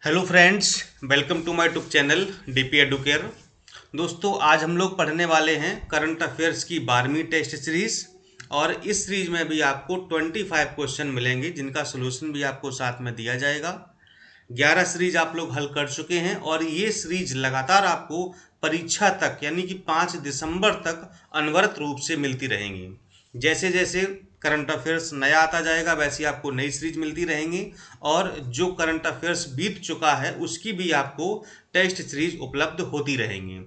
Hello friends, welcome to my YouTube channel DP Educare. दोस्तों, आज हम लोग पढ़ने वाले हैं करंट अफेयर्स की 12वीं टेस्ट सीरीज। और इस सीरीज में भी आपको 25 क्वेश्चन मिलेंगे जिनका सोल्यूशन भी आपको साथ में दिया जाएगा। 11 सीरीज आप लोग हल कर चुके हैं और ये सीरीज लगातार आपको परीक्षा तक यानी कि 5 दिसंबर तक अनवरत रूप से मिलती रहेंगी। जैसे जैसे करंट अफेयर्स नया आता जाएगा वैसे आपको नई सीरीज मिलती रहेंगी और जो करंट अफेयर्स बीत चुका है उसकी भी आपको टेस्ट सीरीज उपलब्ध होती रहेंगी।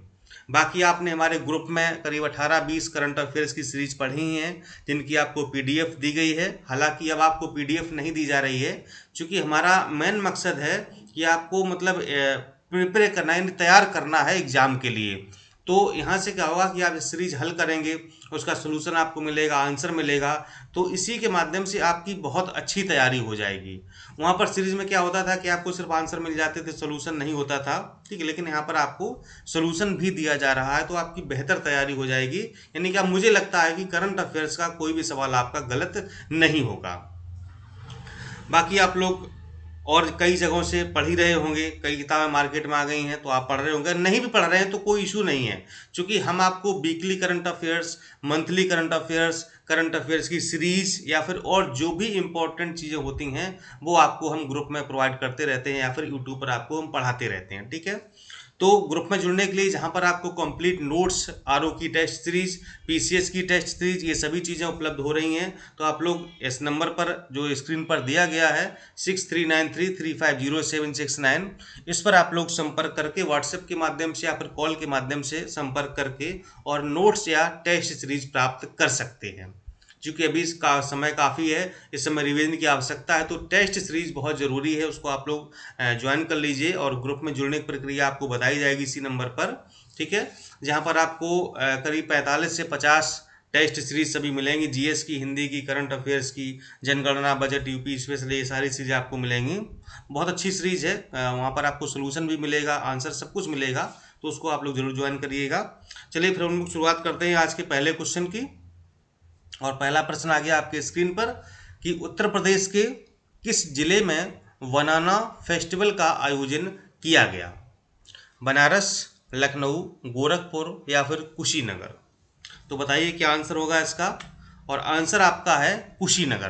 बाकी आपने हमारे ग्रुप में करीब 18-20 करंट अफेयर्स की सीरीज पढ़ी हैं जिनकी आपको पीडीएफ दी गई है। हालांकि अब आपको पीडीएफ नहीं दी जा रही है क्योंकि हमारा मेन मकसद है कि आपको मतलब प्रिपेयर करना यानी तैयार करना है एग्जाम के लिए। तो यहाँ से क्या होगा कि आप सीरीज हल करेंगे, उसका सोल्यूशन आपको मिलेगा, आंसर मिलेगा, तो इसी के माध्यम से आपकी बहुत अच्छी तैयारी हो जाएगी। वहाँ पर सीरीज में क्या होता था कि आपको सिर्फ आंसर मिल जाते थे, सोल्यूशन नहीं होता था। ठीक है, लेकिन यहाँ पर आपको सोल्यूशन भी दिया जा रहा है तो आपकी बेहतर तैयारी हो जाएगी। यानी कि अब मुझे लगता है कि करंट अफेयर्स का कोई भी सवाल आपका गलत नहीं होगा। बाकी आप लोग और कई जगहों से पढ़ ही रहे होंगे, कई किताबें मार्केट में आ गई हैं तो आप पढ़ रहे होंगे, नहीं भी पढ़ रहे हैं तो कोई इशू नहीं है। क्योंकि हम आपको weekly current affairs, monthly current affairs की सीरीज या फिर और जो भी इंपॉर्टेंट चीज़ें होती हैं वो आपको हम ग्रुप में प्रोवाइड करते रहते हैं या फिर यूट्यूब पर आपको हम पढ़ाते रहते हैं। ठीक है, तो ग्रुप में जुड़ने के लिए जहाँ पर आपको कंप्लीट नोट्स, आरओ की टेस्ट सीरीज, पीसीएस की टेस्ट सीरीज, ये सभी चीज़ें उपलब्ध हो रही हैं। तो आप लोग इस नंबर पर जो स्क्रीन पर दिया गया है 6393350769, इस पर आप लोग संपर्क करके व्हाट्सएप के माध्यम से या फिर कॉल के माध्यम से संपर्क करके और नोट्स या टेस्ट सीरीज प्राप्त कर सकते हैं। क्योंकि अभी इसका समय काफ़ी है, इस समय रिवीजन की आवश्यकता है, तो टेस्ट सीरीज बहुत ज़रूरी है, उसको आप लोग ज्वाइन कर लीजिए और ग्रुप में जुड़ने की प्रक्रिया आपको बताई जाएगी इसी नंबर पर। ठीक है, जहाँ पर आपको करीब 45 से 50 टेस्ट सीरीज सभी मिलेंगी, जीएस की, हिंदी की, करंट अफेयर्स की, जनगणना, बजट, यूपी स्पेशल, ये सारी चीज़ें आपको मिलेंगी। बहुत अच्छी सीरीज है, वहाँ पर आपको सोल्यूशन भी मिलेगा, आंसर सब कुछ मिलेगा, तो उसको आप लोग जरूर ज्वाइन करिएगा। चलिए फिर हम लोग शुरुआत करते हैं आज के पहले क्वेश्चन की। और पहला प्रश्न आ गया आपके स्क्रीन पर कि उत्तर प्रदेश के किस जिले में वनाना फेस्टिवल का आयोजन किया गया? बनारस, लखनऊ, गोरखपुर या फिर कुशीनगर? तो बताइए क्या आंसर होगा इसका। और आंसर आपका है कुशीनगर।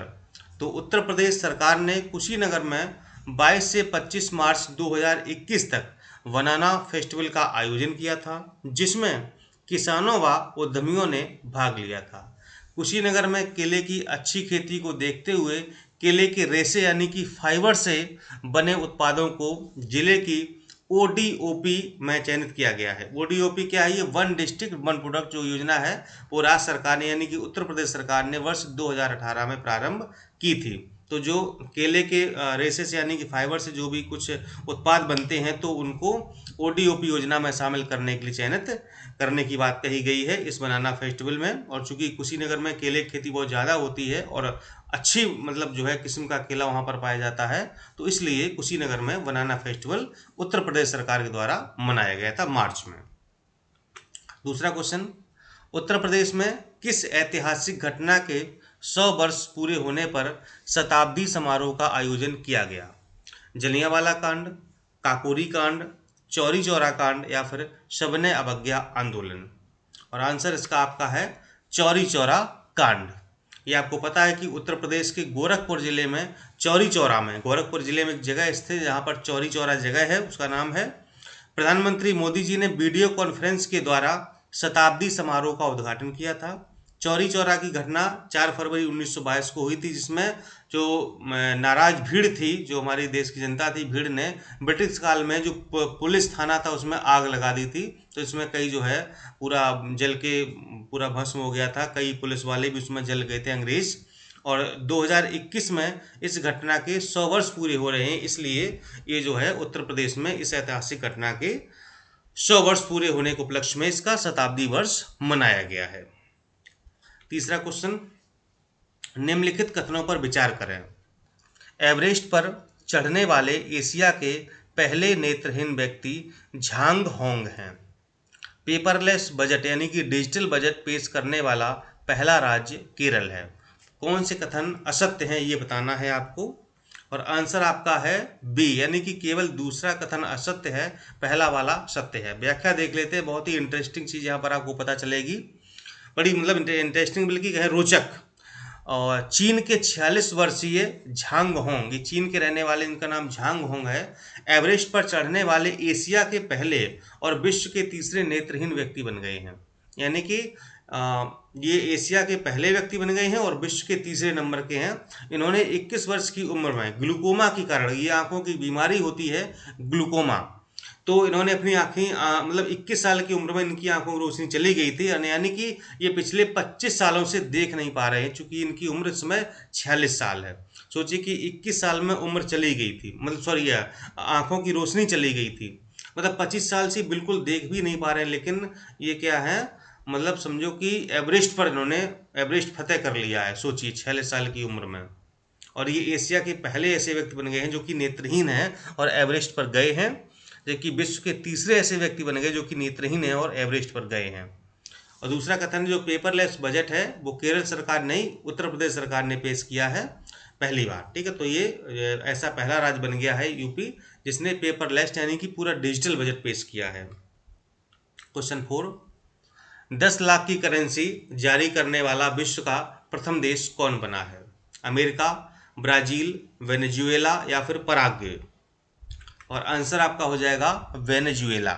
तो उत्तर प्रदेश सरकार ने कुशीनगर में 22 से 25 मार्च 2021 तक वनाना फेस्टिवल का आयोजन किया था, जिसमें किसानों व उद्यमियों ने भाग लिया था। कुशीनगर में केले की अच्छी खेती को देखते हुए केले के रेशे यानी कि फाइबर से बने उत्पादों को जिले की ओडीओपी में चयनित किया गया है। ओडीओपी क्या है? ये वन डिस्ट्रिक्ट वन प्रोडक्ट जो योजना है वो राज्य सरकार ने यानी कि उत्तर प्रदेश सरकार ने वर्ष 2018 में प्रारंभ की थी। तो जो केले के रेशे से यानी कि फाइबर से जो भी कुछ उत्पाद बनते हैं तो उनको ओडीओपी योजना में शामिल करने के लिए चयनित करने की बात कही गई है इस बनाना फेस्टिवल में। और चूंकि कुशीनगर में केले की खेती बहुत ज़्यादा होती है और अच्छी मतलब जो है किस्म का केला वहाँ पर पाया जाता है, तो इसलिए कुशीनगर में बनाना फेस्टिवल उत्तर प्रदेश सरकार के द्वारा मनाया गया था मार्च में। दूसरा क्वेश्चन, उत्तर प्रदेश में किस ऐतिहासिक घटना के 100 वर्ष पूरे होने पर शताब्दी समारोह का आयोजन किया गया? जलियांवाला कांड, काकोरी कांड, चौरी चौरा कांड या फिर शबने अवज्ञा आंदोलन? और आंसर इसका आपका है चौरी चौरा कांड। ये आपको पता है कि उत्तर प्रदेश के गोरखपुर जिले में चौरी चौरा में, गोरखपुर जिले में एक जगह स्थित जहाँ पर चौरी चौरा जगह है, उसका नाम है। प्रधानमंत्री मोदी जी ने वीडियो कॉन्फ्रेंस के द्वारा शताब्दी समारोह का उद्घाटन किया था। चौरी चौरा की घटना 4 फरवरी 1922 को हुई थी, जिसमें जो नाराज भीड़ थी, जो हमारे देश की जनता थी, भीड़ ने ब्रिटिश काल में जो पुलिस थाना था उसमें आग लगा दी थी। तो इसमें कई जो है पूरा जल के पूरा भस्म हो गया था, कई पुलिस वाले भी उसमें जल गए थे, अंग्रेज। और 2021 में इस घटना के 100 वर्ष पूरे हो रहे हैं, इसलिए ये जो है उत्तर प्रदेश में इस ऐतिहासिक घटना के 100 वर्ष पूरे होने के उपलक्ष्य में इसका शताब्दी वर्ष मनाया गया है। तीसरा क्वेश्चन, निम्नलिखित कथनों पर विचार करें। एवरेस्ट पर चढ़ने वाले एशिया के पहले नेत्रहीन व्यक्ति झांग होंग हैं। पेपरलेस बजट यानी कि डिजिटल बजट पेश करने वाला पहला राज्य केरल है। कौन से कथन असत्य हैं ये बताना है आपको। और आंसर आपका है बी, यानी कि केवल दूसरा कथन असत्य है, पहला वाला सत्य है। व्याख्या देख लेते हैं, बहुत ही इंटरेस्टिंग चीज़ यहाँ पर आपको पता चलेगी, बड़ी मतलब इंटरेस्टिंग बल्कि कहें रोचक। और चीन के 46 वर्षीय झांग होंग, ये चीन के रहने वाले, इनका नाम झांग होंग है, एवरेस्ट पर चढ़ने वाले एशिया के पहले और विश्व के तीसरे नेत्रहीन व्यक्ति बन गए हैं। यानी कि ये एशिया के पहले व्यक्ति बन गए हैं और विश्व के तीसरे नंबर के हैं। इन्होंने 21 वर्ष की उम्र में ग्लूकोमा के कारण, ये आंखों की बीमारी होती है ग्लूकोमा, तो इन्होंने अपनी आंखें मतलब 21 साल की उम्र में इनकी आंखों की रोशनी चली गई थी, यानी कि ये पिछले 25 सालों से देख नहीं पा रहे हैं, चूंकि इनकी उम्र इस समय 46 साल है। सोचिए कि 21 साल में उम्र चली गई थी, मतलब सॉरी आंखों की रोशनी चली गई थी, मतलब 25 साल से बिल्कुल देख भी नहीं पा रहे हैं। लेकिन ये क्या है, मतलब समझो कि एवरेस्ट पर इन्होंने एवरेस्ट फतेह कर लिया है, सोचिए 46 साल की उम्र में। और ये एशिया के पहले ऐसे व्यक्ति बन गए हैं जो कि नेत्रहीन हैं और एवरेस्ट पर गए हैं, जबकि विश्व के तीसरे ऐसे व्यक्ति बन गए जो कि नेत्रहीन हैं और एवरेस्ट पर गए हैं। और दूसरा कथन, जो पेपरलेस बजट है वो केरल सरकार नहीं, उत्तर प्रदेश सरकार ने पेश किया है पहली बार। ठीक है, तो ये ऐसा पहला राज्य बन गया है यूपी जिसने पेपरलेस यानी कि पूरा डिजिटल बजट पेश किया है। क्वेश्चन 4, 10 लाख की करेंसी जारी करने वाला विश्व का प्रथम देश कौन बना है? अमेरिका, ब्राजील, वेनेजुएला या फिर पराग्वे? और आंसर आपका हो जाएगा वेनेजुएला।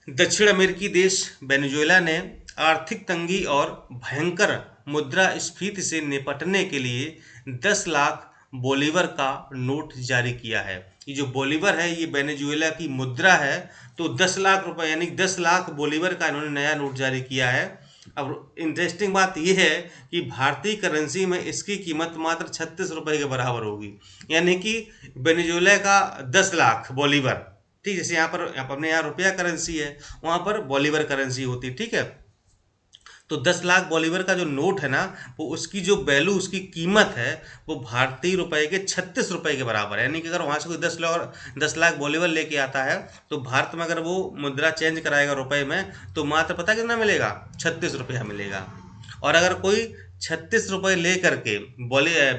दक्षिण अमेरिकी देश वेनेजुएला ने आर्थिक तंगी और भयंकर मुद्रास्फीति से निपटने के लिए 10 लाख बोलीवर का नोट जारी किया है। ये जो बोलीवर है ये वेनेजुएला की मुद्रा है, तो 10 लाख रुपए यानी 10 लाख बोलीवर का इन्होंने नया नोट जारी किया है। अब इंटरेस्टिंग बात यह है कि भारतीय करेंसी में इसकी कीमत मात्र 36 रुपए के बराबर होगी, यानी कि वेनेजुएला का 10 लाख बोलीवर, ठीक, जैसे यहाँ पर अपने यहाँ रुपया करेंसी है, वहाँ पर बोलीवर करेंसी होती है। ठीक है, तो 10 लाख बोलीवर का जो नोट है ना, वो उसकी जो वैल्यू, उसकी कीमत है वो भारतीय रुपए के 36 रुपए के बराबर है। यानी कि अगर वहाँ से कोई 10 लाख बोलीवर लेके आता है तो भारत में अगर वो मुद्रा चेंज कराएगा रुपए में तो मात्र पता कितना मिलेगा, 36 रुपया मिलेगा। और अगर कोई 36 रुपये ले करके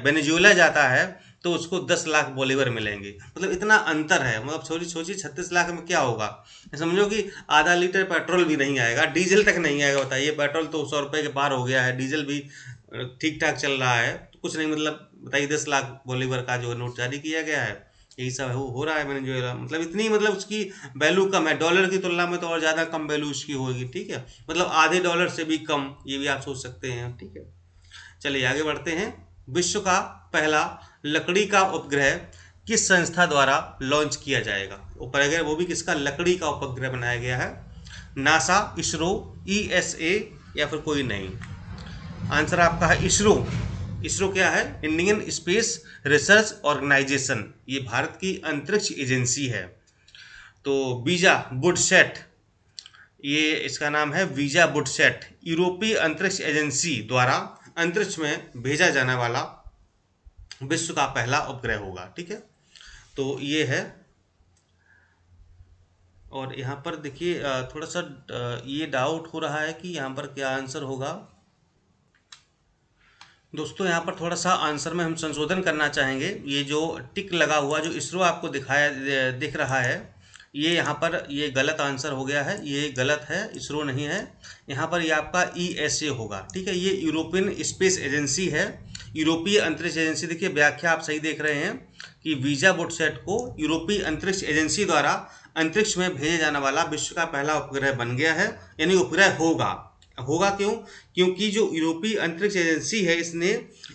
वेनेजुएला जाता है तो उसको 10 लाख बोलीवर मिलेंगे। मतलब इतना अंतर है, मतलब सोचिए 36 लाख में क्या होगा, समझो कि आधा लीटर पेट्रोल भी नहीं आएगा, डीजल तक नहीं आएगा। बताइए, पेट्रोल तो 100 रुपये के पार हो गया है, डीजल भी ठीक ठाक चल रहा है, तो कुछ नहीं, मतलब बताइए 10 लाख बोलीवर का जो नोट जारी किया गया है, यही सब हो रहा है वेनेजुएला। मतलब इतनी, मतलब उसकी वैल्यू कम है, डॉलर की तुलना में तो और ज़्यादा कम वैल्यू उसकी होगी। ठीक है, मतलब आधे डॉलर से भी कम, ये भी आप सोच सकते हैं। ठीक है, चलिए आगे बढ़ते हैं। विश्व का पहला लकड़ी का उपग्रह किस संस्था द्वारा लॉन्च किया जाएगा? उपग्रह वो भी किसका, लकड़ी का उपग्रह बनाया गया है। नासा, इसरो, ईएसए या फिर कोई नहीं? आंसर आपका है इसरो। इसरो क्या है, इंडियन स्पेस रिसर्च ऑर्गेनाइजेशन, ये भारत की अंतरिक्ष एजेंसी है। तो वीजा बुडसेट, ये इसका नाम है वीजा बुडसेट, यूरोपीय अंतरिक्ष एजेंसी द्वारा अंतरिक्ष में भेजा जाने वाला विश्व का पहला उपग्रह होगा। ठीक है, तो ये है। और यहाँ पर देखिए थोड़ा सा ये डाउट हो रहा है कि यहाँ पर क्या आंसर होगा। दोस्तों यहाँ पर थोड़ा सा आंसर में हम संशोधन करना चाहेंगे। ये जो टिक लगा हुआ जो इसरो आपको दिख रहा है, ये यहाँ पर ये गलत आंसर हो गया है, ये गलत है, इसरो नहीं है। यहाँ पर ये आपका ईएसए होगा। ठीक है, ये यूरोपियन स्पेस एजेंसी है, यूरोपीय अंतरिक्ष एजेंसी। देखिए व्याख्या आप सही देख रहे हैं कि वीजा बुडसेट को यूरोपीय अंतरिक्ष एजेंसी द्वारा अंतरिक्ष में भेजे जाने वाला विश्व का पहला उपग्रह बन गया है, यानी उपग्रह होगा क्यों, क्योंकि जो यूरोपीय अंतरिक्ष एजेंसी है इसने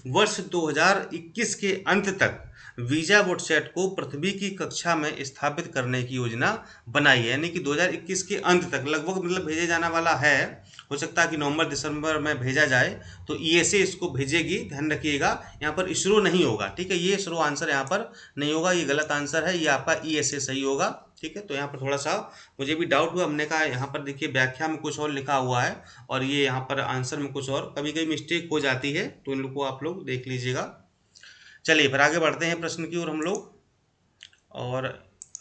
वर्ष 2021 के अंत तक वीजा बुडसेट को पृथ्वी की कक्षा में स्थापित करने की योजना बनाई है। यानी कि 2021 के अंत तक लगभग, मतलब भेजे जाने वाला है, हो सकता है कि नवंबर दिसंबर में भेजा जाए, तो ईएसए इसको भेजेगी, ध्यान रखिएगा। यहाँ पर इसरो नहीं होगा। ठीक है, ये इसरो आंसर यहाँ पर नहीं होगा, ये गलत आंसर है, ये आपका ईएसए सही होगा। ठीक है, तो यहाँ पर थोड़ा सा मुझे भी डाउट हुआ, हमने कहा यहाँ पर देखिए व्याख्या में कुछ और लिखा हुआ है और ये यहाँ पर आंसर में कुछ और, कभी कभी मिस्टेक हो जाती है, तो इन लोग को आप लोग देख लीजिएगा। चलिए फिर आगे बढ़ते हैं प्रश्न की ओर हम लोग। और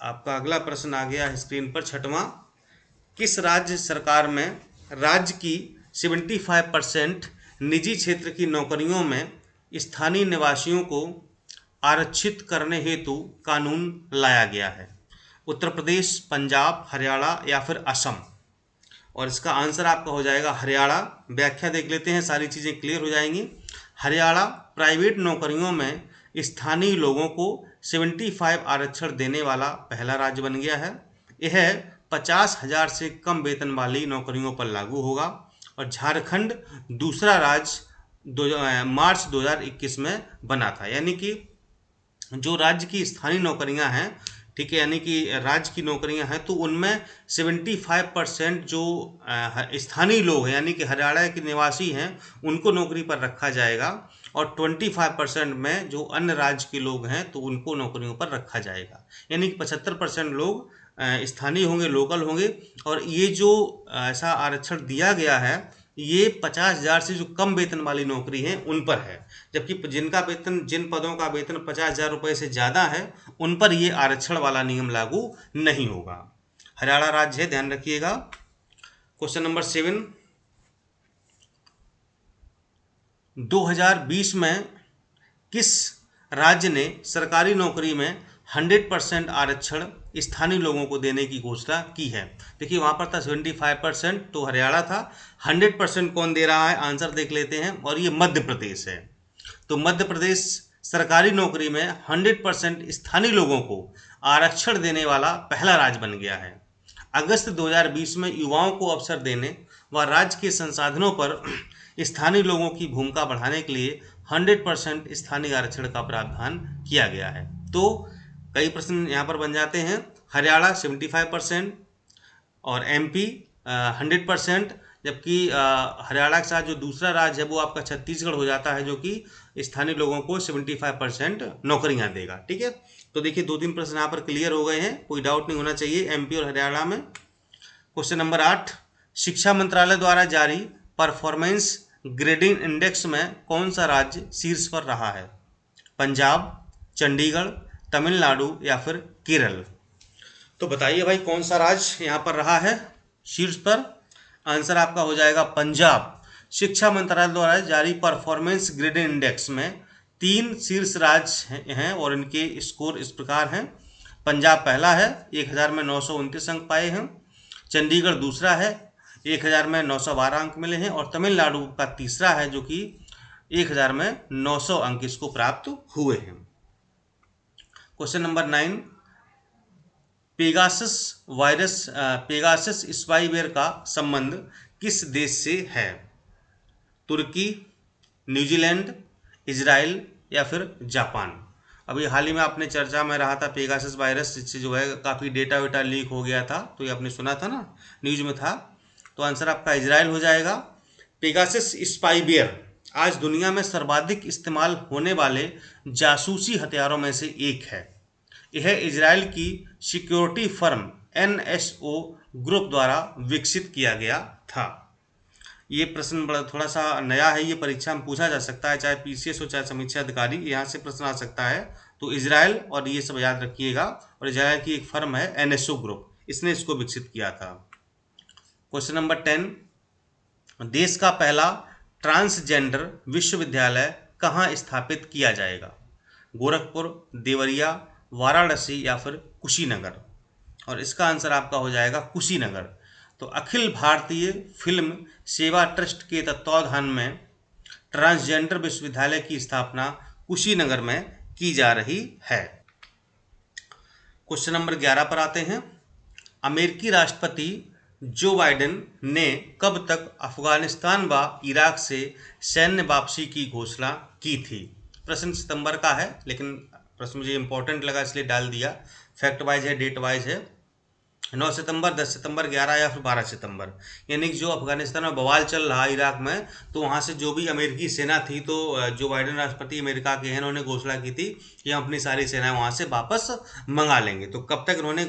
आपका अगला प्रश्न आ गया है स्क्रीन पर, 6वां। किस राज्य सरकार में राज्य की 75% निजी क्षेत्र की नौकरियों में स्थानीय निवासियों को आरक्षित करने हेतु कानून लाया गया है? उत्तर प्रदेश, पंजाब, हरियाणा या फिर असम? और इसका आंसर आपका हो जाएगा हरियाणा। व्याख्या देख लेते हैं, सारी चीज़ें क्लियर हो जाएंगी। हरियाणा प्राइवेट नौकरियों में स्थानीय लोगों को 75 आरक्षण देने वाला पहला राज्य बन गया है। यह 50,000 से कम वेतन वाली नौकरियों पर लागू होगा। और झारखंड दूसरा राज्य मार्च 2021 में बना था। यानी कि जो राज्य की स्थानीय नौकरियां हैं, ठीक है, यानी कि राज्य की नौकरियां हैं, तो उनमें 75% जो स्थानीय लोग हैं यानी कि हरियाणा के निवासी हैं उनको नौकरी पर रखा जाएगा। और 25% में जो अन्य राज्य के लोग हैं तो उनको नौकरियों पर रखा जाएगा। यानी कि 75% लोग स्थानीय होंगे, लोकल होंगे। और ये जो ऐसा आरक्षण दिया गया है ये 50,000 से जो कम वेतन वाली नौकरी है उन पर है। जबकि जिन पदों का वेतन 50,000 रुपये से ज़्यादा है उन पर ये आरक्षण वाला नियम लागू नहीं होगा। हरियाणा राज्य है, ध्यान रखिएगा। क्वेश्चन नंबर 7, 2020 में किस राज्य ने सरकारी नौकरी में 100% आरक्षण स्थानीय लोगों को देने की घोषणा की है? देखिए वहाँ पर था 75%, तो हरियाणा था। 100% कौन दे रहा है, आंसर देख लेते हैं। और ये मध्य प्रदेश है। तो मध्य प्रदेश सरकारी नौकरी में 100% स्थानीय लोगों को आरक्षण देने वाला पहला राज्य बन गया है। अगस्त 2020 में युवाओं को अवसर देने व राज्य के संसाधनों पर स्थानीय लोगों की भूमिका बढ़ाने के लिए 100% स्थानीय आरक्षण का प्रावधान किया गया है। तो कई प्रश्न यहाँ पर बन जाते हैं। हरियाणा 75% और एमपी 100%, जबकि हरियाणा के साथ जो दूसरा राज्य है वो आपका छत्तीसगढ़ हो जाता है, जो कि स्थानीय लोगों को 75% नौकरियां देगा। ठीक है, तो देखिए 2-3 प्रश्न यहाँ पर क्लियर हो गए हैं, कोई डाउट नहीं होना चाहिए एमपी और हरियाणा में। क्वेश्चन नंबर 8, शिक्षा मंत्रालय द्वारा जारी परफॉर्मेंस ग्रेडिंग इंडेक्स में कौन सा राज्य शीर्ष पर रहा है? पंजाब, चंडीगढ़, तमिलनाडु या फिर केरल? तो बताइए भाई कौन सा राज्य यहाँ पर रहा है शीर्ष पर? आंसर आपका हो जाएगा पंजाब। शिक्षा मंत्रालय द्वारा जारी परफॉर्मेंस ग्रेडिंग इंडेक्स में 3 शीर्ष राज्य हैं और इनके स्कोर इस प्रकार हैं। पंजाब पहला है, 1000 में 929 अंक पाए हैं। चंडीगढ़ दूसरा है, 1000 में 912 अंक मिले हैं। और तमिलनाडु का तीसरा है जो कि 1000 में 900 अंक इसको प्राप्त हुए हैं। क्वेश्चन नंबर 9, पेगासस स्पाईवेयर का संबंध किस देश से है? तुर्की, न्यूजीलैंड, इजराइल या फिर जापान? अभी हाल ही में आपने चर्चा में रहा था पेगासस वायरस, जिससे जो है काफ़ी डेटा वेटा लीक हो गया था, तो ये आपने सुना था ना, न्यूज में था। तो आंसर आपका इजराइल हो जाएगा। पेगासस स्पाईवेयर आज दुनिया में सर्वाधिक इस्तेमाल होने वाले जासूसी हथियारों में से एक है। यह इजराइल की सिक्योरिटी फर्म NSO ग्रुप द्वारा विकसित किया गया था। ये प्रश्न बड़ा थोड़ा सा नया है, ये परीक्षा में पूछा जा सकता है, चाहे PCS हो चाहे समीक्षा अधिकारी, यहाँ से प्रश्न आ सकता है। तो इजराइल और ये सब याद रखिएगा। और इजराइल की एक फर्म है NSO ग्रुप, इसने इसको विकसित किया था। क्वेश्चन नंबर 10, देश का पहला ट्रांसजेंडर विश्वविद्यालय कहाँ स्थापित किया जाएगा? गोरखपुर, देवरिया, वाराणसी या फिर कुशीनगर? और इसका आंसर आपका हो जाएगा कुशीनगर। तो अखिल भारतीय फिल्म सेवा ट्रस्ट के तत्वावधान में ट्रांसजेंडर विश्वविद्यालय की स्थापना कुशीनगर में की जा रही है। क्वेश्चन नंबर 11 पर आते हैं। अमेरिकी राष्ट्रपति जो बाइडेन ने कब तक अफगानिस्तान व इराक से सैन्य वापसी की घोषणा की थी? प्रश्न सितंबर का है, लेकिन प्रश्न मुझे इंपॉर्टेंट लगा इसलिए डाल दिया। फैक्ट वाइज है, डेट वाइज है। 9 सितंबर, 10 सितंबर, 11 या फिर 12 सितंबर। यानी कि जो अफगानिस्तान में बवाल चल रहा है इराक में, तो वहाँ से जो भी अमेरिकी सेना थी, तो जो बाइडेन राष्ट्रपति अमेरिका के हैं उन्होंने घोषणा की थी कि हम अपनी सारी सेनाएं वहाँ से वापस मंगा लेंगे। तो कब तक उन्होंने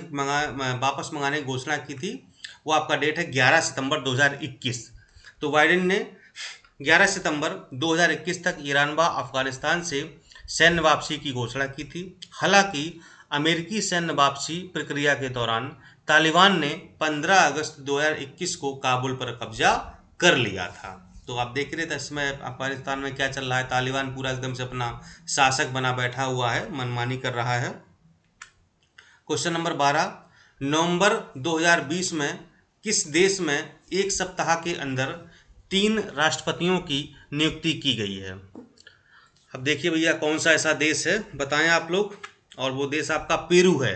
वापस मंगाने की घोषणा की थी, वो आपका डेट है 11 सितंबर 2021। तो बाइडेन ने 11 सितंबर 2021 तक ईरान व अफगानिस्तान से सैन्य वापसी की घोषणा की थी। हालांकि अमेरिकी सैन्य वापसी प्रक्रिया के दौरान तालिबान ने 15 अगस्त 2021 को काबुल पर कब्जा कर लिया था। तो आप देख रहे थे इसमें अफगानिस्तान में क्या चल रहा है, तालिबान पूरा एकदम से अपना शासक बना बैठा हुआ है, मनमानी कर रहा है। क्वेश्चन नंबर 12, नवंबर 2020 में किस देश में एक सप्ताह के अंदर 3 राष्ट्रपतियों की नियुक्ति की गई है? अब देखिए भैया कौन सा ऐसा देश है, बताएं आप लोग। और वो देश आपका पेरू है।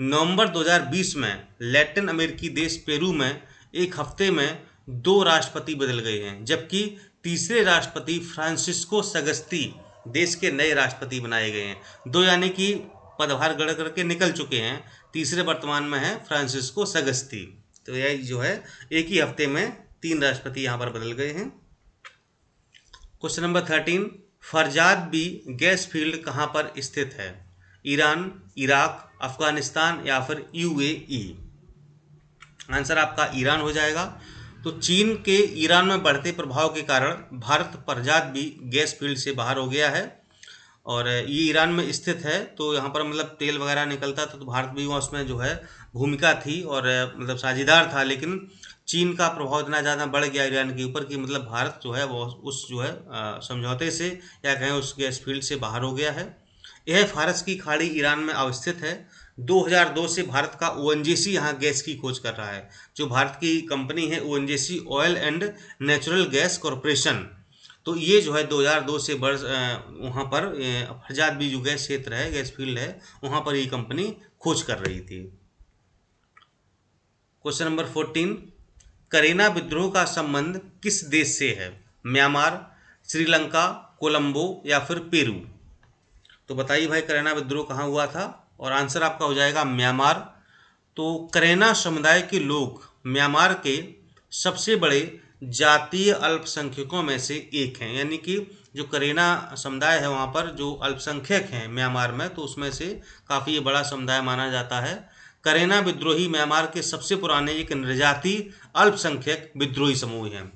नवंबर 2020 में लैटिन अमेरिकी देश पेरू में एक हफ्ते में 2 राष्ट्रपति बदल गए हैं, जबकि तीसरे राष्ट्रपति फ्रांसिस्को सगस्ती देश के नए राष्ट्रपति बनाए गए हैं। 2 यानी कि पदभार ग्रहण करके निकल चुके हैं, तीसरे वर्तमान में है फ्रांसिस्को सगस्ती। तो यह जो है एक ही हफ्ते में 3 राष्ट्रपति यहाँ पर बदल गए हैं। Question number 13, Farzad B gas field कहाँ पर स्थित है? ईरान, इराक, अफगानिस्तान या फिर यूएई? आंसर आपका ईरान हो जाएगा। तो चीन के ईरान में बढ़ते प्रभाव के कारण Bharat Farzad B gas field से बाहर हो गया है और ये ईरान में स्थित है। तो यहाँ पर मतलब तेल वगैरह निकलता था, तो भारत भी उसमें जो है भूमिका थी और मतलब साझेदार था, लेकिन चीन का प्रभाव इतना ज़्यादा बढ़ गया ईरान के ऊपर कि मतलब भारत जो है वो उस जो है समझौते से या कहें उस गैस फील्ड से बाहर हो गया है। यह फारस की खाड़ी ईरान में अवस्थित है। 2002 से भारत का ओएनजीसी यहाँ गैस की खोज कर रहा है। जो भारत की कंपनी है ONGC, oil and natural gas corporation, तो ये जो है 2002 से वहाँ पर फरजाद बी जो गैस क्षेत्र है, गैस फील्ड है, वहाँ पर ये कंपनी खोज कर रही थी। क्वेश्चन नंबर 14, करेना विद्रोह का संबंध किस देश से है? म्यांमार, श्रीलंका, कोलंबो या फिर पेरू? तो बताइए भाई करेना विद्रोह कहाँ हुआ था? और आंसर आपका हो जाएगा म्यांमार। तो करेना समुदाय के लोग म्यांमार के सबसे बड़े जातीय अल्पसंख्यकों में से एक हैं, यानी कि जो करेना समुदाय है वहाँ पर जो अल्पसंख्यक हैं म्यांमार में, तो उसमें से काफ़ी बड़ा समुदाय माना जाता है। करेना विद्रोही म्यांमार के सबसे पुराने एक निर्जातीय अल्पसंख्यक विद्रोही समूह हैं।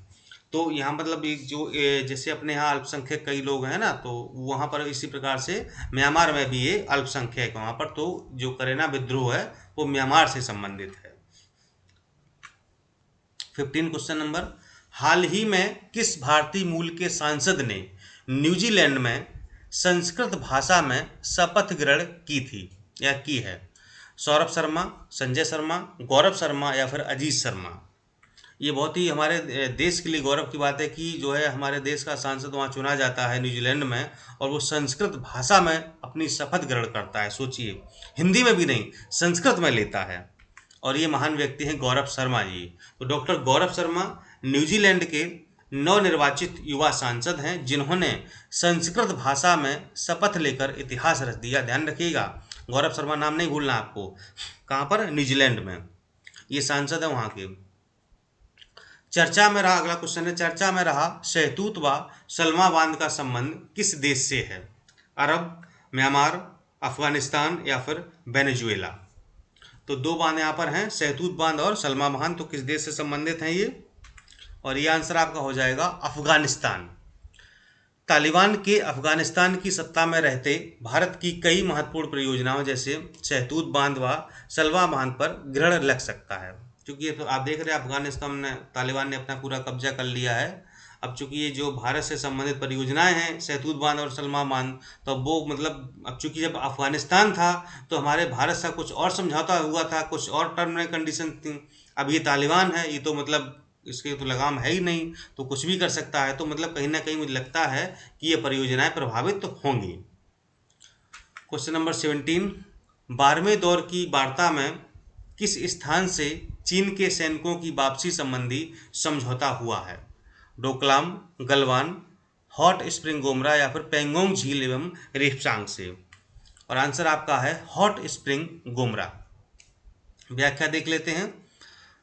तो यहाँ मतलब एक जो जैसे अपने यहाँ अल्पसंख्यक कई लोग हैं ना, तो वहाँ पर इसी प्रकार से म्यांमार में भी ये अल्पसंख्यक वहाँ पर, तो जो करेना विद्रोह है वो म्यांमार से संबंधित है। 15 क्वेश्चन नंबर, हाल ही में किस भारतीय मूल के सांसद ने न्यूजीलैंड में संस्कृत भाषा में शपथ ग्रहण की थी या की है? सौरभ शर्मा, संजय शर्मा, गौरव शर्मा या फिर अजीत शर्मा? ये बहुत ही हमारे देश के लिए गौरव की बात है कि जो है हमारे देश का सांसद वहाँ चुना जाता है न्यूजीलैंड में, और वो संस्कृत भाषा में अपनी शपथ ग्रहण करता है। सोचिए, हिंदी में भी नहीं, संस्कृत में लेता है। और ये महान व्यक्ति हैं गौरव शर्मा जी। तो डॉक्टर गौरव शर्मा न्यूजीलैंड के नवनिर्वाचित युवा सांसद हैं, जिन्होंने संस्कृत भाषा में शपथ लेकर इतिहास रच दिया। ध्यान रखिएगा, गौरव शर्मा नाम नहीं भूलना आपको। कहाँ पर? न्यूजीलैंड में ये सांसद है वहाँ के। चर्चा में रहा, अगला क्वेश्चन है, चर्चा में रहा शहतूत व सलमा बांध का संबंध किस देश से है? अरब, म्यांमार, अफगानिस्तान या फिर वेनेजुएला? तो 2 बांध यहाँ पर हैं, शहतूत बांध और सलमा बांध। तो किस देश से संबंधित हैं ये? और ये आंसर आपका हो जाएगा अफगानिस्तान। तालिबान के अफगानिस्तान की सत्ता में रहते भारत की कई महत्वपूर्ण परियोजनाओं जैसे शहतूत बांध व सलमा बांध पर ग्रहण लग सकता है, क्योंकि तो आप देख रहे हैं अफगानिस्तान में तालिबान ने अपना पूरा कब्जा कर लिया है। अब चूंकि ये जो भारत से संबंधित परियोजनाएं हैं शहतूत बांध और सलमा बांध, तो वो मतलब अब चूंकि जब अफगानिस्तान था तो हमारे भारत से कुछ और समझौता हुआ था, कुछ और टर्म एंड कंडीशन थी। अब ये तालिबान है, ये तो मतलब इसके तो लगाम है ही नहीं, तो कुछ भी कर सकता है। तो मतलब कहीं ना कहीं मुझे लगता है कि ये परियोजनाएं प्रभावित तो होंगी। क्वेश्चन नंबर 17, 12वें दौर की वार्ता में किस स्थान से चीन के सैनिकों की वापसी संबंधी समझौता हुआ है? डोकलाम, गलवान, हॉट स्प्रिंग गोमरा या फिर पेंगोंग झील एवं रेपसांग से? और आंसर आपका है हॉट स्प्रिंग गोमरा। व्याख्या देख लेते हैं।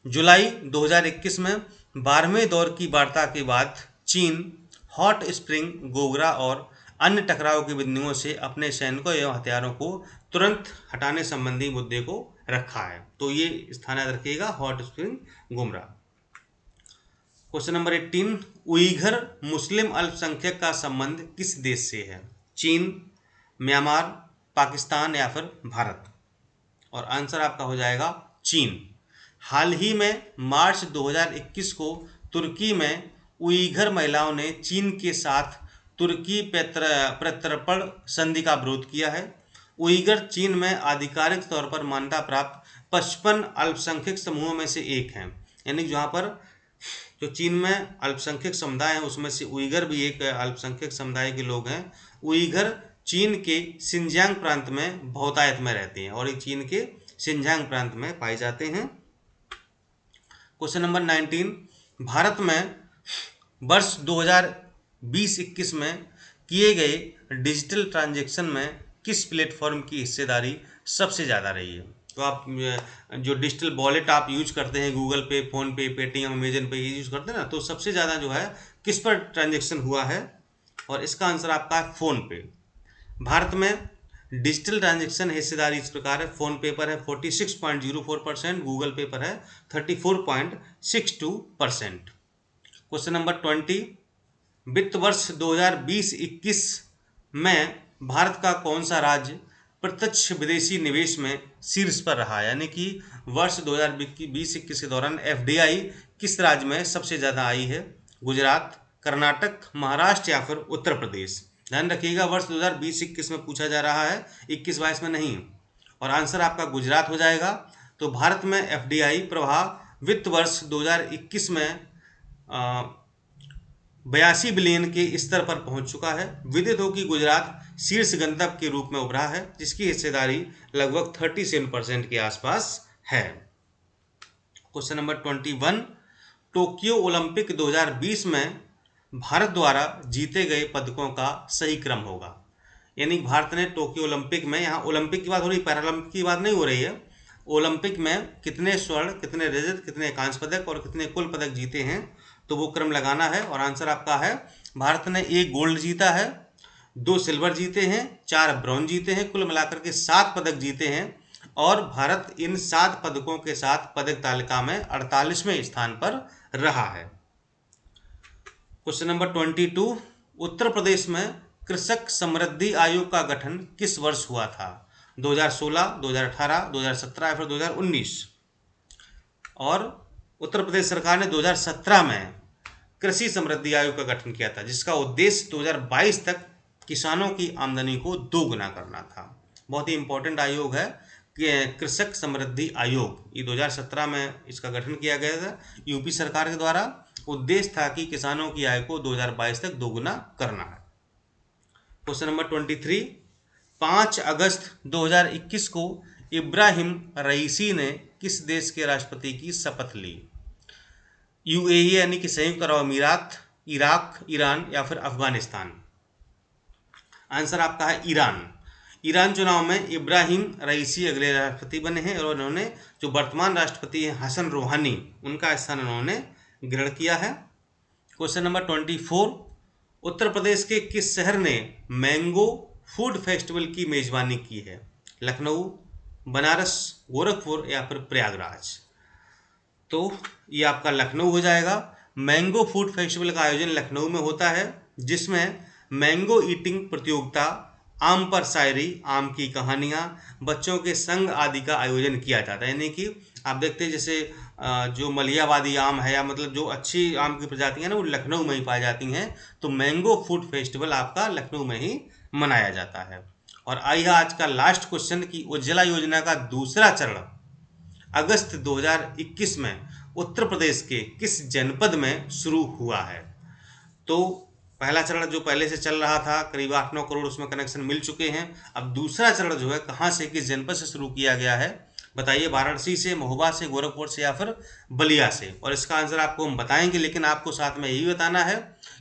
जुलाई 2021 में 12वें दौर की वार्ता के बाद चीन हॉट स्प्रिंग गोमरा और अन्य टकराव के बिंदुओं से अपने सैनिकों एवं हथियारों को तुरंत हटाने संबंधी मुद्दे को रखा है। तो ये स्थान याद रखिएगा, hot spring Gogra. Question number 18, Uyghur मुस्लिम अल्पसंख्यक का संबंध किस देश से है? चीन, म्यांमार, पाकिस्तान या फिर भारत? और आंसर आपका हो जाएगा चीन। हाल ही में मार्च 2021 को तुर्की में उइगर महिलाओं ने चीन के साथ तुर्की प्रत्यर्पण संधि का विरोध किया है। उइगर चीन में आधिकारिक तौर पर मान्यता प्राप्त 55 अल्पसंख्यक समूहों में से एक हैं। यानी जहाँ पर जो चीन में अल्पसंख्यक समुदाय है उसमें से उइगर भी एक अल्पसंख्यक समुदाय के लोग हैं। उइगर चीन के सिंजियांग प्रांत में बहुतायत में रहते हैं और ये चीन के सिंजियांग प्रांत में पाए जाते हैं। क्वेश्चन नंबर 19, भारत में वर्ष 2020-21 में किए गए डिजिटल ट्रांजैक्शन में किस प्लेटफॉर्म की हिस्सेदारी सबसे ज़्यादा रही है? तो आप जो डिजिटल वॉलेट आप यूज करते हैं, गूगल पे, फोन पे, पेटीएम, अमेजन पे, ये यूज करते हैं ना, तो सबसे ज़्यादा जो है किस पर ट्रांजैक्शन हुआ है? और इसका आंसर आपका है फोन पे। भारत में डिजिटल ट्रांजैक्शन हिस्सेदारी इस प्रकार है, फोन पे पर है 46.04%, गूगल पे पर है 34.62%। क्वेश्चन नंबर 20, वित्त वर्ष 2020-21 में भारत का कौन सा राज्य प्रत्यक्ष विदेशी निवेश में शीर्ष पर रहा? यानी कि वर्ष 2020-21 के दौरान एफडीआई किस राज्य में सबसे ज़्यादा आई है? गुजरात, कर्नाटक, महाराष्ट्र या फिर उत्तर प्रदेश? ध्यान रखिएगा, वर्ष 2020-21 में पूछा जा रहा है, 21-22 में नहीं। और आंसर आपका गुजरात हो जाएगा। तो भारत में एफडीआई प्रवाह वित्त वर्ष 2021 में 82 बिलियन के स्तर पर पहुंच चुका है। विदित हो कि गुजरात शीर्ष गंतव्य के रूप में उभरा है, जिसकी हिस्सेदारी लगभग 37% के आसपास है। क्वेश्चन नंबर 21, टोक्यो ओलंपिक 2020 में भारत द्वारा जीते गए पदकों का सही क्रम होगा। यानी भारत ने टोक्यो ओलंपिक में, यहाँ ओलंपिक की बात हो रही, पैरालंपिक की बात नहीं हो रही है, ओलंपिक में कितने स्वर्ण, कितने रजत, कितने कांस्य पदक और कितने कुल पदक जीते हैं, तो वो क्रम लगाना है। और आंसर आपका है, भारत ने 1 गोल्ड जीता है, 2 सिल्वर जीते हैं, 4 ब्रॉन्ज जीते हैं, कुल मिलाकर के 7 पदक जीते हैं। और भारत इन 7 पदकों के साथ पदक तालिका में 48वें स्थान पर रहा है। क्वेश्चन नंबर 22, उत्तर प्रदेश में कृषक समृद्धि आयोग का गठन किस वर्ष हुआ था? 2016, 2018, 2017 या फिर 2019? और उत्तर प्रदेश सरकार ने 2017 में कृषि समृद्धि आयोग का गठन किया था, जिसका उद्देश्य 2022 तक किसानों की आमदनी को दोगुना करना था। बहुत ही इंपॉर्टेंट आयोग है कृषक समृद्धि आयोग। ये 2017 में इसका गठन किया गया था यूपी सरकार के द्वारा। उद्देश्य था कि किसानों की आय को 2022 तक दोगुना करना है। क्वेश्चन नंबर 23, 5 अगस्त 2021 को इब्राहिम रईसी ने किस देश के राष्ट्रपति की शपथ ली? यूएई यानी कि संयुक्त अरब अमीरात, इराक, ईरान या फिर अफगानिस्तान? आंसर आपका है ईरान। ईरान चुनाव में इब्राहिम रईसी अगले राष्ट्रपति बने हैं और उन्होंने जो वर्तमान राष्ट्रपति हैं हसन रूहानी, उनका स्थान उन्होंने ग्रहण किया है। क्वेश्चन नंबर 24, उत्तर प्रदेश के किस शहर ने मैंगो फूड फेस्टिवल की मेजबानी की है? लखनऊ, बनारस, गोरखपुर या फिर प्रयागराज? तो ये आपका लखनऊ हो जाएगा। मैंगो फूड फेस्टिवल का आयोजन लखनऊ में होता है, जिसमें मैंगो ईटिंग प्रतियोगिता, आम पर शायरी, आम की कहानियाँ, बच्चों के संग आदि का आयोजन किया जाता है। यानी कि आप देखते हैं जैसे जो मलियावादी आम है या मतलब जो अच्छी आम की प्रजातियां ना, वो लखनऊ में ही पाई जाती हैं। तो मैंगो फूड फेस्टिवल आपका लखनऊ में ही मनाया जाता है। और आइए आज का लास्ट क्वेश्चन कि उज्ज्वला योजना का दूसरा चरण अगस्त 2021 में उत्तर प्रदेश के किस जनपद में शुरू हुआ है? तो पहला चरण जो पहले से चल रहा था, करीब 8-9 करोड़ उसमें कनेक्शन मिल चुके हैं। अब दूसरा चरण जो है कहाँ से, किस जनपद से शुरू किया गया है? बताइए, वाराणसी से, महोबा से, गोरखपुर से या फिर बलिया से? और इसका आंसर आपको हम बताएंगे, लेकिन आपको साथ में यही बताना है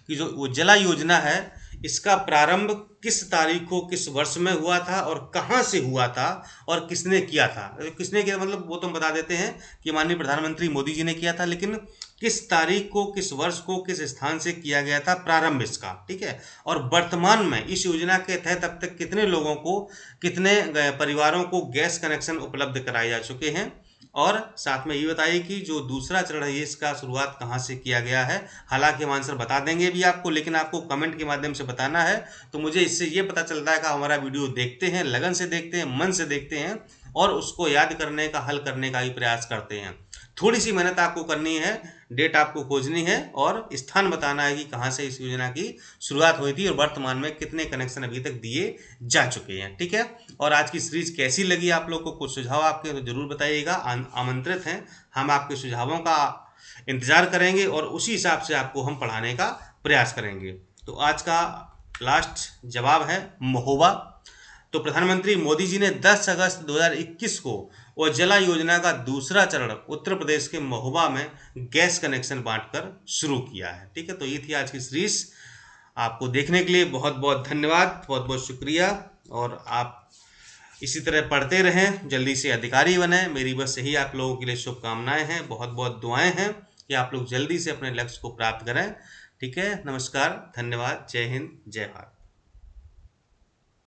कि जो उज्ज्वला योजना है इसका प्रारंभ किस तारीख को, किस वर्ष में हुआ था और कहाँ से हुआ था और किसने किया था। किसने किया मतलब वो तो हम बता देते हैं कि माननीय प्रधानमंत्री मोदी जी ने किया था, लेकिन किस तारीख को, किस वर्ष को, किस स्थान से किया गया था प्रारंभ इसका, ठीक है। और वर्तमान में इस योजना के तहत अब तक कितने लोगों को, कितने परिवारों को गैस कनेक्शन उपलब्ध कराए जा चुके हैं। और साथ में ये बताइए कि जो दूसरा चरण है इसका शुरुआत कहाँ से किया गया है। हालांकि हम आंसर बता देंगे भी आपको, लेकिन आपको कमेंट के माध्यम से बताना है। तो मुझे इससे ये पता चलता है कि हमारा वीडियो देखते हैं, लगन से देखते हैं, मन से देखते हैं और उसको याद करने का, हल करने का भी प्रयास करते हैं। थोड़ी सी मेहनत आपको करनी है, डेट आपको खोजनी है और स्थान बताना है कि कहाँ से इस योजना की शुरुआत हुई थी और वर्तमान में कितने कनेक्शन अभी तक दिए जा चुके हैं। ठीक है, और आज की सीरीज कैसी लगी आप लोग को, कुछ सुझाव आपके तो जरूर बताइएगा, आमंत्रित हैं, हम आपके सुझावों का इंतजार करेंगे और उसी हिसाब से आपको हम पढ़ाने का प्रयास करेंगे। तो आज का लास्ट जवाब है महोबा। तो प्रधानमंत्री मोदी जी ने 10 अगस्त 2021 को उज्ज्वला योजना का दूसरा चरण उत्तर प्रदेश के महोबा में गैस कनेक्शन बांटकर शुरू किया है। ठीक है, तो ये थी आज की सीरीज। आपको देखने के लिए बहुत बहुत धन्यवाद, बहुत बहुत शुक्रिया, और आप इसी तरह पढ़ते रहें, जल्दी से अधिकारी बने। मेरी बस यही आप लोगों के लिए शुभकामनाएं हैं, बहुत बहुत दुआएं हैं कि आप लोग जल्दी से अपने लक्ष्य को प्राप्त करें। ठीक है, नमस्कार, धन्यवाद, जय हिंद, जय भारत।